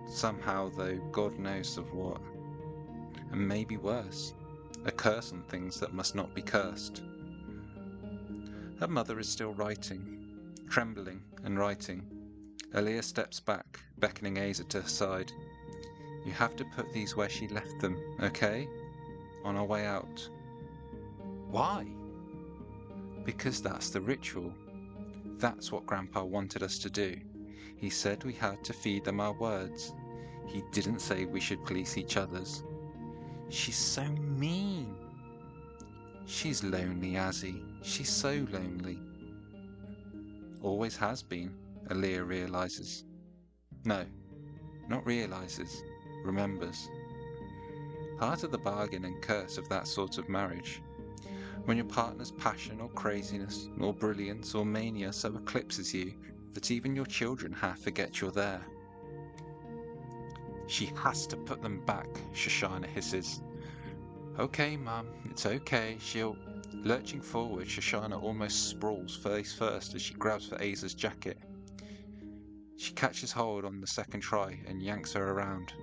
Somehow, though, God knows of what. And maybe worse, a curse on things that must not be cursed. Her mother is still writing, trembling and writing. Aaliyah steps back, beckoning Asa to her side. You have to put these where she left them, okay? On our way out. Why? Because that's the ritual. That's what Grandpa wanted us to do. He said we had to feed them our words. He didn't say we should police each other's. She's so mean. She's lonely, Azzy. She's so lonely. Always has been, Aaliyah realizes. No, not realizes, remembers. Part of the bargain and curse of that sort of marriage. When your partner's passion or craziness or brilliance or mania so eclipses you that even your children half forget you're there. She has to put them back, Shoshana hisses. Okay, Mum, it's okay, she'll... Lurching forward, Shoshana almost sprawls face first as she grabs for Asa's jacket. She catches hold on the second try and yanks her around.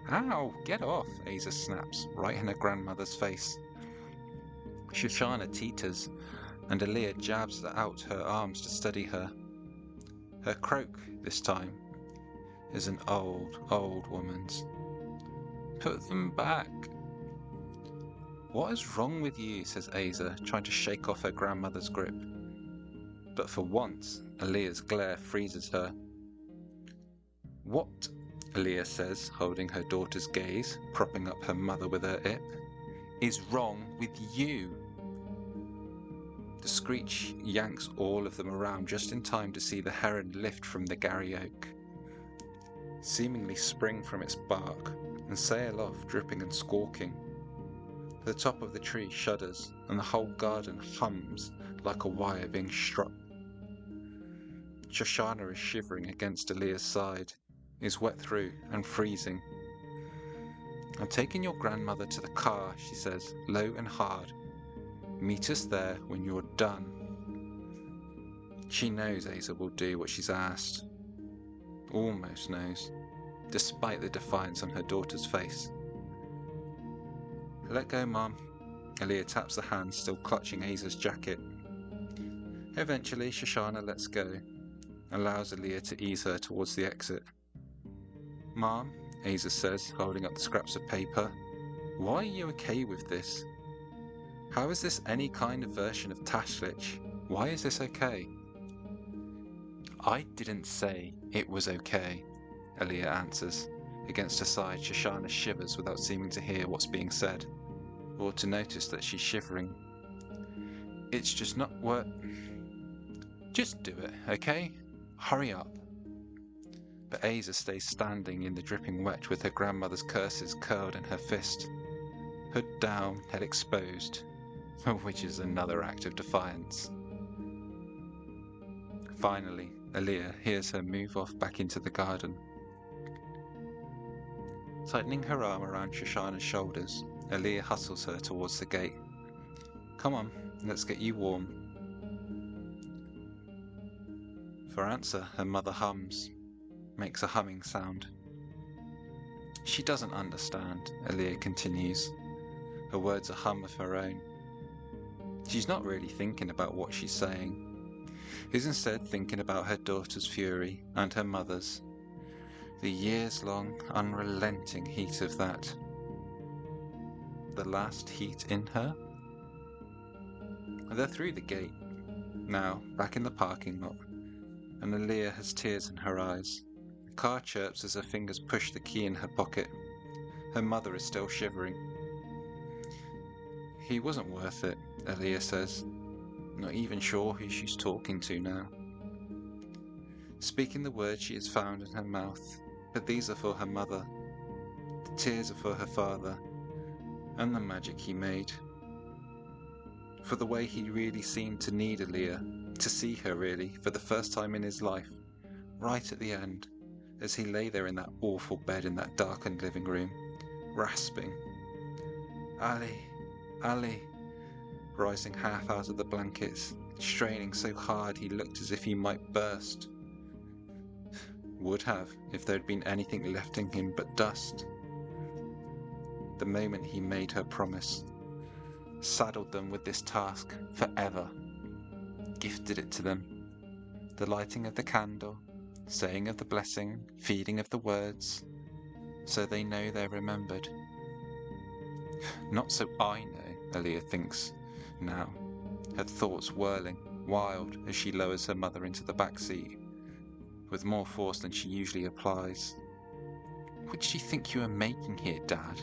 Ow, get off, Asa snaps, right in her grandmother's face. Shoshana teeters, and Aaliyah jabs out her arms to steady her. Her croak, this time, is an old, old woman's. Put them back. What is wrong with you, says Asa, trying to shake off her grandmother's grip. But for once, Aaliyah's glare freezes her. What? Aaliyah says, holding her daughter's gaze, propping up her mother with her hip, is wrong with you? The screech yanks all of them around just in time to see the heron lift from the Gary oak, seemingly spring from its bark, and sail off, dripping and squawking. The top of the tree shudders, and the whole garden hums like a wire being struck. Shoshana is shivering against Aaliyah's side, is wet through and freezing. I'm taking your grandmother to the car, she says, low and hard. Meet us there when you're done. She knows Asa will do what she's asked. Almost knows, despite the defiance on her daughter's face. Let go, Mom. Aaliyah taps the hand still clutching Asa's jacket. Eventually, Shoshana lets go, allows Aaliyah to ease her towards the exit. Mom, Asa says, holding up the scraps of paper, why are you okay with this? How is this any kind of version of Tashlich? Why is this okay? I didn't say it was okay, Aaliyah answers. Against her side, Shoshana shivers without seeming to hear what's being said, or to notice that she's shivering. It's just not worth... Just do it, okay? Hurry up. But Asa stays standing in the dripping wet with her grandmother's curses curled in her fist. Hood down, head exposed, which is another act of defiance. Finally, Aaliyah hears her move off back into the garden. Tightening her arm around Shoshana's shoulders, Aaliyah hustles her towards the gate. Come on, let's get you warm. For answer, her mother hums, makes a humming sound. She doesn't understand, Aaliyah continues, her words a hum of her own. She's not really thinking about what she's saying. Is instead thinking about her daughter's fury and her mother's. The years-long, unrelenting heat of that. The last heat in her? They're through the gate, now back in the parking lot, and Aaliyah has tears in her eyes. The car chirps as her fingers push the key in her pocket. Her mother is still shivering. He wasn't worth it, Aaliyah says, not even sure who she's talking to now. Speaking the words she has found in her mouth, but these are for her mother. The tears are for her father, and the magic he made. For the way he really seemed to need Aaliyah, to see her really, for the first time in his life, right at the end, as he lay there in that awful bed in that darkened living room, rasping. Ali, Ali, rising half out of the blankets, straining so hard he looked as if he might burst. Would have, if there had been anything left in him but dust. The moment he made her promise, saddled them with this task forever, gifted it to them, the lighting of the candle, saying of the blessing, feeding of the words, so they know they're remembered. Not so I know, Aaliyah thinks now, her thoughts whirling, wild, as she lowers her mother into the back seat, with more force than she usually applies. What do you think you are making here, Dad?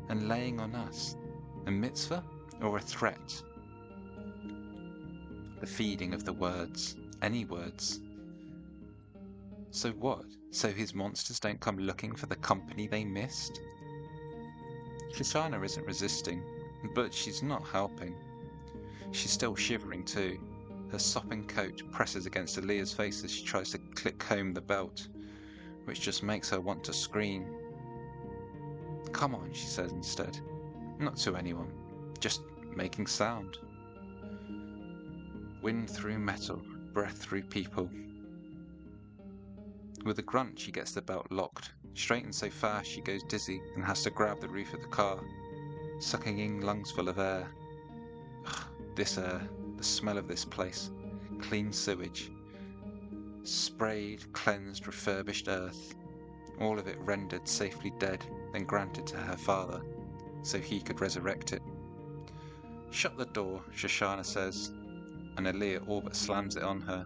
And laying on us? A mitzvah or a threat? The feeding of the words, any words. So what? So his monsters don't come looking for the company they missed? Shoshana isn't resisting, but she's not helping. She's still shivering too. Her sopping coat presses against Aaliyah's face as she tries to click home the belt, which just makes her want to scream. Come on, she says instead. Not to anyone, just making sound. Wind through metal, breath through people. With a grunt, she gets the belt locked, straightens so fast she goes dizzy and has to grab the roof of the car, sucking in lungs full of air. Ugh, this air, the smell of this place, clean sewage, sprayed, cleansed, refurbished earth, all of it rendered safely dead, then granted to her father, so he could resurrect it. Shut the door, Shoshana says, and Aaliyah all but slams it on her.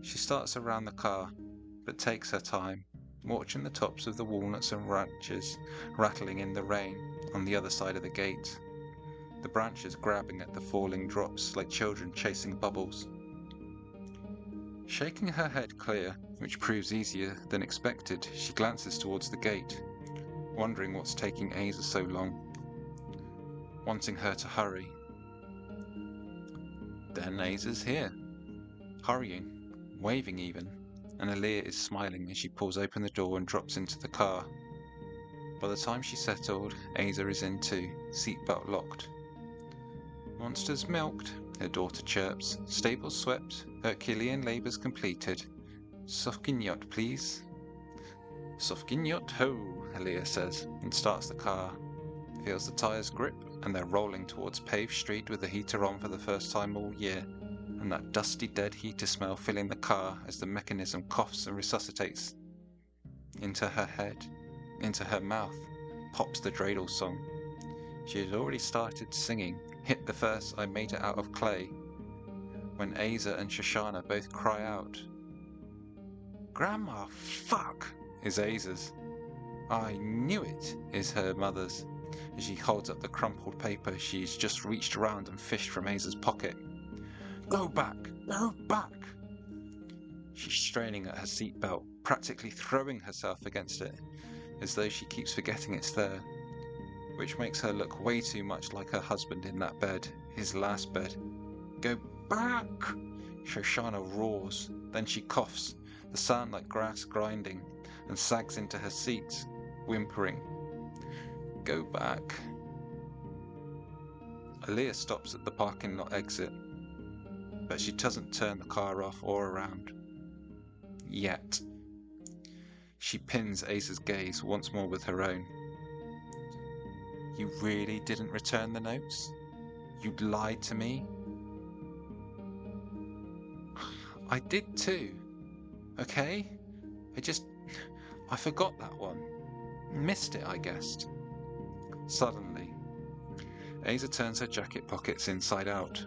She starts around the car, but takes her time, watching the tops of the walnuts and branches rattling in the rain on the other side of the gate, the branches grabbing at the falling drops like children chasing bubbles. Shaking her head clear, which proves easier than expected, she glances towards the gate, wondering what's taking Asa so long, wanting her to hurry. Then Asa's here, hurrying, waving even, and Aaliyah is smiling as she pulls open the door and drops into the car. By the time she's settled, Asa is in too, seatbelt locked. Monsters milked, her daughter chirps, stables swept, Herculean labours completed. Sofkinyot, please. Sofkinyot ho, Aaliyah says, and starts the car. Feels the tyres grip, and they're rolling towards paved street with the heater on for the first time all year, and that dusty dead heater smell filling the car as the mechanism coughs and resuscitates. Into her head, into her mouth, pops the dreidel song. She had already started singing, hit the verse I made it out of clay, when Asa and Shoshana both cry out. Grandma, fuck! is Aza's. I knew it, is her mother's, as she holds up the crumpled paper she's just reached around and fished from Aza's pocket. Go back! Go back! She's straining at her seatbelt, practically throwing herself against it, as though she keeps forgetting it's there, which makes her look way too much like her husband in that bed, his last bed. Go back! Shoshana roars, then she coughs, the sound like grass grinding, and sags into her seat, whimpering. Go back. Aaliyah stops at the parking lot exit, but she doesn't turn the car off or around. Yet. She pins Aza's gaze once more with her own. You really didn't return the notes? You lied to me? I did too. Okay? I forgot that one. Missed it, I guessed. Suddenly, Aza turns her jacket pockets inside out.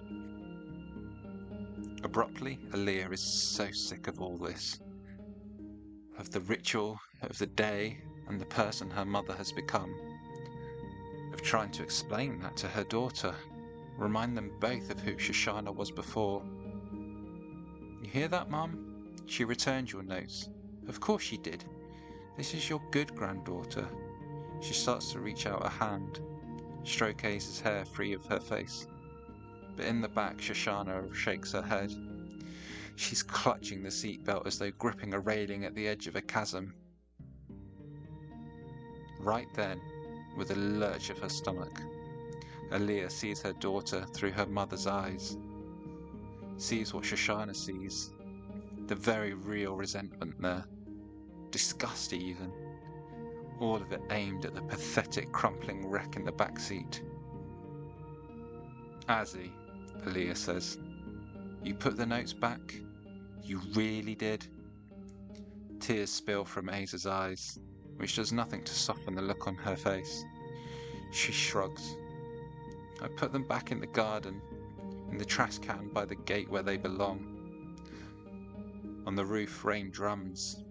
Abruptly, Aaliyah is so sick of all this. Of the ritual, of the day, and the person her mother has become. Of trying to explain that to her daughter. Remind them both of who Shoshana was before. You hear that, Mum? She returned your notes. Of course she did. This is your good granddaughter. She starts to reach out a hand, stroke Aza's hair free of her face. But in the back, Shoshana shakes her head. She's clutching the seatbelt as though gripping a railing at the edge of a chasm. Right then, with a lurch of her stomach, Aaliyah sees her daughter through her mother's eyes. Sees what Shoshana sees. The very real resentment there. Disgust even. All of it aimed at the pathetic crumpling wreck in the back seat. Azzy, Aaliyah says, you put the notes back? You really did? Tears spill from Aza's eyes, which does nothing to soften the look on her face. She shrugs. I put them back in the garden, in the trash can by the gate where they belong. On the roof rain drums,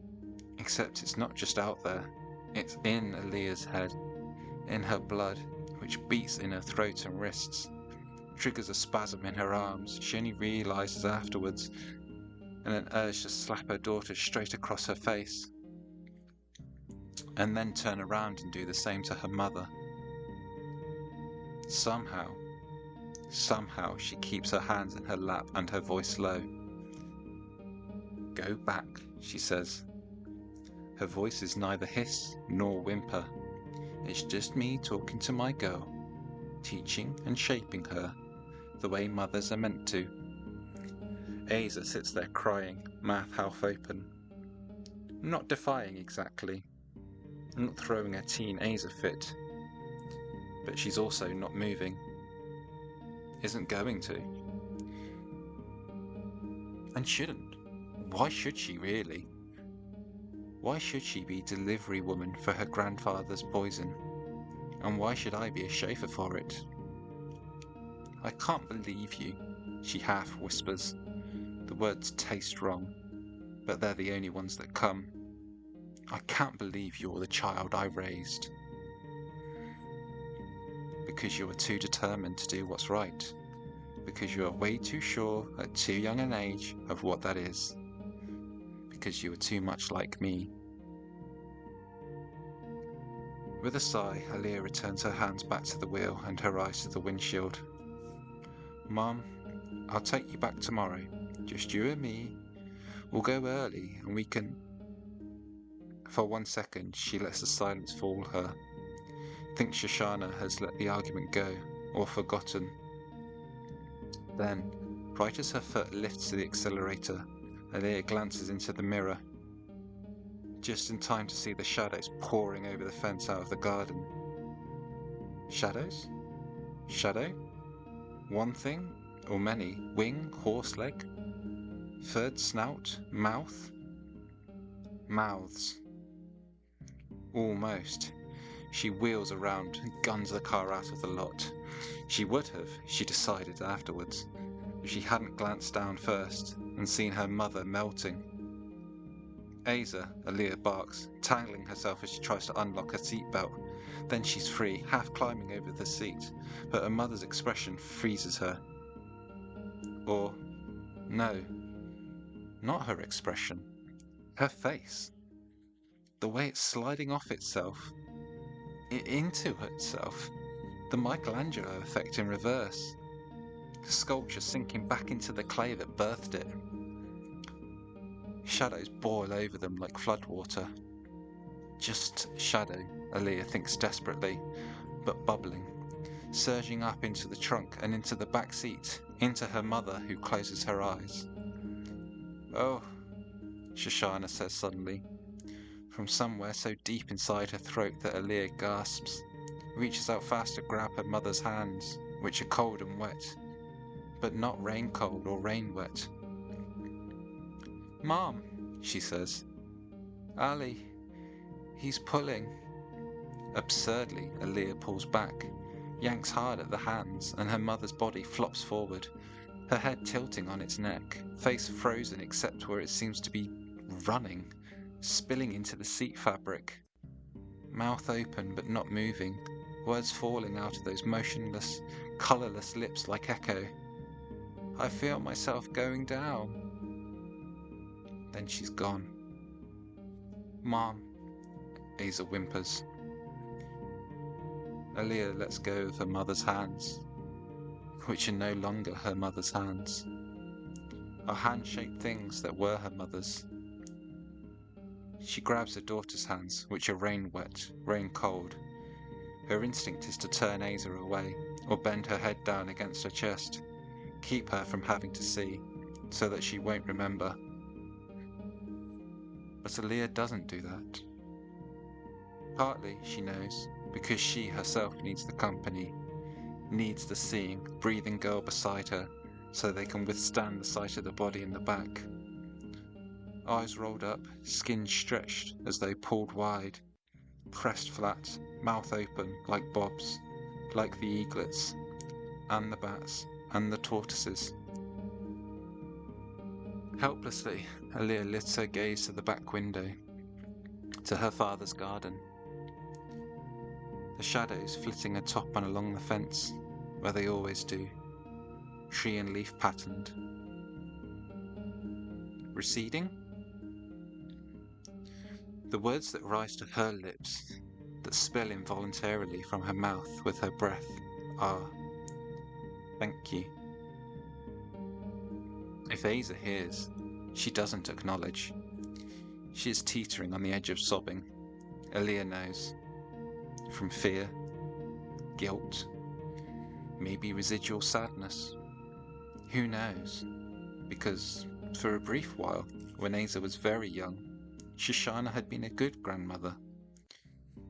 except it's not just out there, it's in Aaliyah's head, in her blood, which beats in her throat and wrists, triggers a spasm in her arms she only realises afterwards, and an urge to slap her daughter straight across her face, and then turn around and do the same to her mother. Somehow she keeps her hands in her lap and her voice low. Go back, she says. Her voice is neither hiss nor whimper. It's just me talking to my girl, teaching and shaping her the way mothers are meant to. Aza sits there crying, mouth half open. Not defying exactly, not throwing a teen Aza fit, but she's also not moving. Isn't going to. And shouldn't. Why should she really? Why should she be delivery woman for her grandfather's poison? And why should I be a chauffeur for it? I can't believe you, she half whispers. The words taste wrong, but they're the only ones that come. I can't believe you're the child I raised. Because you are too determined to do what's right. Because you are way too sure at too young an age of what that is. Because you are too much like me. With a sigh, Aaliyah returns her hands back to the wheel and her eyes to the windshield. Mum, I'll take you back tomorrow. Just you and me. We'll go early and we can... For 1 second, she lets the silence fool her. Thinks Shoshana has let the argument go, or forgotten. Then, right as her foot lifts to the accelerator, Aaliyah glances into the mirror. Just in time to see the shadows pouring over the fence out of the garden. Shadows? Shadow? One thing? Or many? Wing? Horse leg? Third snout? Mouth? Mouths. Almost. She wheels around and guns the car out of the lot. She would have, she decided afterwards, if she hadn't glanced down first and seen her mother melting. Aza, Aaliyah barks, tangling herself as she tries to unlock her seatbelt. Then she's free, half climbing over the seat, but her mother's expression freezes her. Or, no, not her expression. Her face. The way it's sliding off itself. Into itself. The Michelangelo effect in reverse. The sculpture sinking back into the clay that birthed it. Shadows boil over them like floodwater. Just shadow, Aaliyah thinks desperately, but bubbling, surging up into the trunk and into the back seat, into her mother who closes her eyes. Oh, Shoshana says suddenly, from somewhere so deep inside her throat that Aaliyah gasps, reaches out fast to grab her mother's hands, which are cold and wet, but not rain cold or rain wet. Mom, she says. Ali, he's pulling. Absurdly, Aaliyah pulls back, yanks hard at the hands, and her mother's body flops forward, her head tilting on its neck, face frozen except where it seems to be running, spilling into the seat fabric. Mouth open but not moving, words falling out of those motionless, colourless lips like echo. I feel myself going down. Then she's gone. Mom, Aza whimpers. Aaliyah lets go of her mother's hands, which are no longer her mother's hands, are hand-shaped things that were her mother's. She grabs her daughter's hands, which are rain-wet, rain-cold. Her instinct is to turn Aza away, or bend her head down against her chest, keep her from having to see, so that she won't remember. But Aaliyah doesn't do that. Partly, she knows, because she herself needs the company, needs the seeing, breathing girl beside her, so they can withstand the sight of the body in the back. Eyes rolled up, skin stretched as though pulled wide, pressed flat, mouth open like Bob's, like the eaglets, and the bats, and the tortoises. Helplessly, Aaliyah lifts her gaze to the back window, to her father's garden. The shadows flitting atop and along the fence, where they always do, tree and leaf patterned. Receding? The words that rise to her lips, that spill involuntarily from her mouth with her breath, are, thank you. If Aza hears, she doesn't acknowledge. She is teetering on the edge of sobbing. Aaliyah knows. From fear, guilt, maybe residual sadness. Who knows? Because for a brief while, when Aza was very young, Shoshana had been a good grandmother.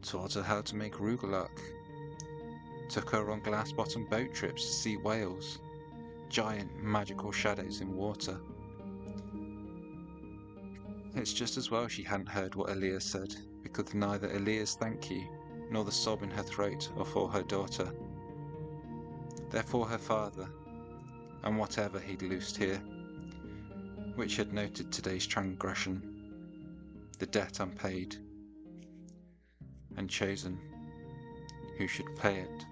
Taught her how to make rugelach. Took her on glass-bottom boat trips to see whales. Giant magical shadows in water. It's just as well she hadn't heard what Aaliyah said, because neither Aaliyah's thank you nor the sob in her throat are for her daughter. They're for her father, and whatever he'd loosed here, which had noted today's transgression, the debt unpaid, and chosen who should pay it.